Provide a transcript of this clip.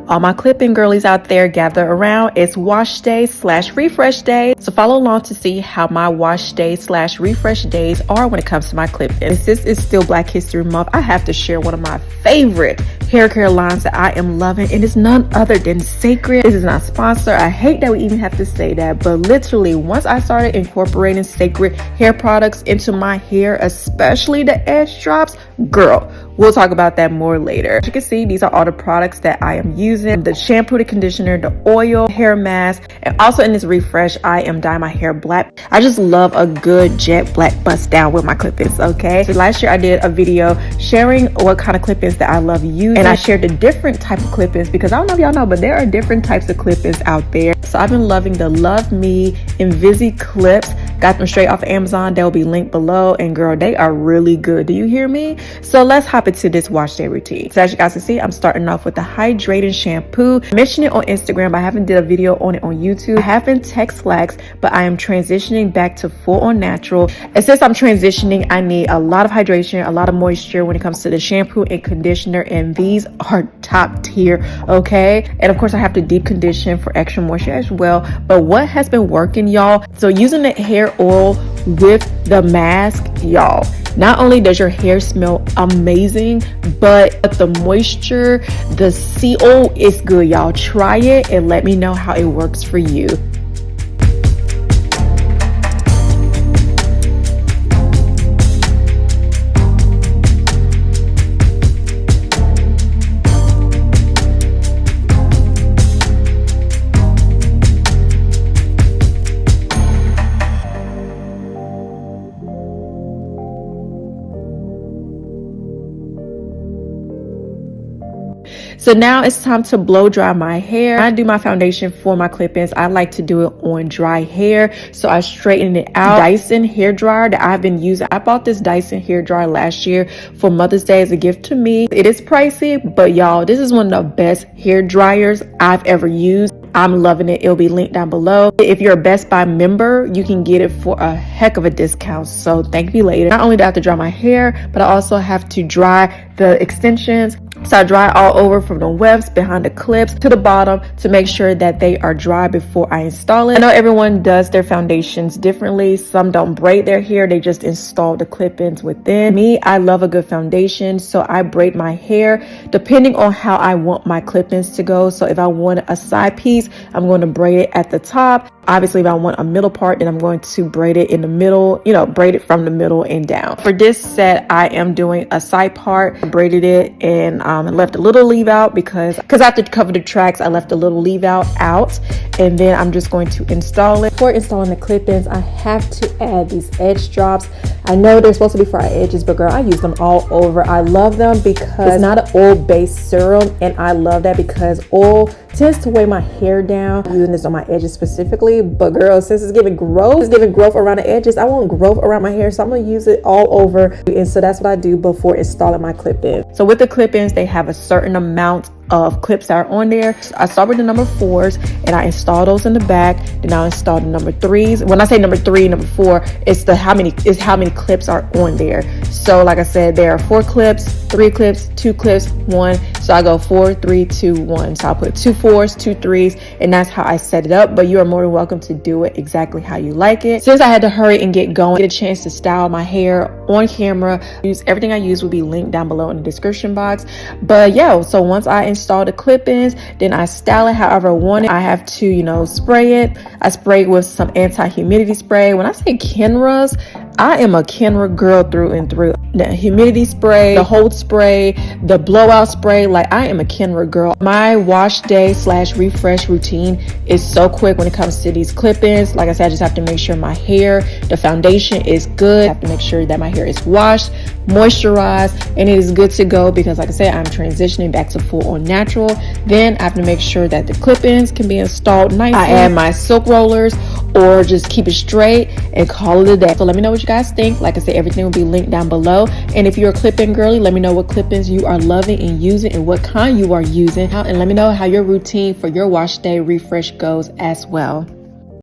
All my clip-in girlies out there, gather around. It's wash day / refresh day. So follow along to see how my wash day / refresh days are when it comes to my clip-ins. This is still Black History Month. I have to share one of my favorite hair care lines that I am loving, and it's none other than Cecred. This is not sponsored. I hate that we even have to say that, but literally once I started incorporating Cecred hair products into my hair, especially the edge drops, girl, we'll talk about that more later. As you can see, these are all the products that I am using: the shampoo, the conditioner, the oil, hair mask, and also in this refresh I am dyeing my hair black. I just love a good jet black bust down with my clip-ins. Okay, so last year I did a video sharing what kind of clip-ins that I love using, and I shared the different type of clip-ins because I don't know if y'all know, but there are different types of clip-ins out there. So I've been loving the Luvme Invisi clips. Got them straight off of Amazon. They'll be linked below, and girl, they are really good. Do you hear me? So let's hop into this wash day routine. So as you guys can see, I'm starting off with the hydrating shampoo. I mentioned it on Instagram, but I haven't did a video on it on YouTube. I have been tech slacks, but I am transitioning back to full on natural. And since I'm transitioning, I need a lot of hydration, a lot of moisture when it comes to the shampoo and conditioner, and these are top tier. Okay, and of course I have to deep condition for extra moisture as well. But what has been working, y'all, so using the hair oil with the mask, y'all, not only does your hair smell amazing, but the moisture, the CO is good, y'all. Try it and let me know how it works for you. So now it's time to blow dry my hair. I do my foundation for my clip-ins. I like to do it on dry hair, so I straighten it out. Dyson hair dryer that I've been using. I bought this Dyson hair dryer last year for Mother's Day as a gift to me. It is pricey, but y'all, this is one of the best hair dryers I've ever used. I'm loving it. It'll be linked down below. If you're a Best Buy member, you can get it for a heck of a discount, so thank me later. Not only do I have to dry my hair, but I also have to dry the extensions. So I dry all over from the wefts, behind the clips, to the bottom to make sure that they are dry before I install it. I know everyone does their foundations differently. Some don't braid their hair, they just install the clip-ins within. Me, I love a good foundation, so I braid my hair depending on how I want my clip-ins to go. So if I want a side piece, I'm going to braid it at the top. Obviously, if I want a middle part, then I'm going to braid it in the middle, you know, braid it from the middle and down. For this set, I am doing a side part. I braided it and left a little leave out because I have to cover the tracks. I left a little leave out, and then I'm just going to install it. Before installing the clip-ins, I have to add these edge drops. I know they're supposed to be for our edges, but girl, I use them all over. I love them because it's not an oil-based serum, and I love that because oil tends to weigh my hair down. I'm using this on my edges specifically, but girl, since it's giving growth around the edges, I want growth around my hair, so I'm gonna use it all over. And so that's what I do before installing my clip-in. So with the clip-ins, they have a certain amount of clips that are on there. So I start with the number 4s and I install those in the back. Then I'll install the number 3s. When I say number 3, number 4, it's how many clips are on there. So like I said, there are 4 clips, 3 clips, 2 clips, 1. So I go 4, 3, 2, 1. So I'll put 2 4s, 2 3s, and that's how I set it up. But you are more than welcome to do it exactly how you like it. Since I had to hurry and get going, get a chance to style my hair on camera, everything I use will be linked down below in the description box. But yeah, so once I install the clip-ins, then I style it however I want it. I have to, you know, spray it. I spray it with some anti-humidity spray. When I say Kenras, I am a Kenra girl through and through. The humidity spray, the hold spray, the blowout spray, like I am a Kenra girl. My wash day / refresh routine is so quick when it comes to these clip-ins. Like I said, I just have to make sure my hair, the foundation is good. I have to make sure that my hair is washed, moisturized, and it is good to go because like I said, I'm transitioning back to full on natural. Then I have to make sure that the clip-ins can be installed nicely. I add my silk rollers or just keep it straight and call it a day. So let me know what you guys think. Like I said, everything will be linked down below. And if you're a clip-in girly, let me know what clip-ins you are loving and using and what kind you are using. And let me know how your routine for your wash day refresh goes as well.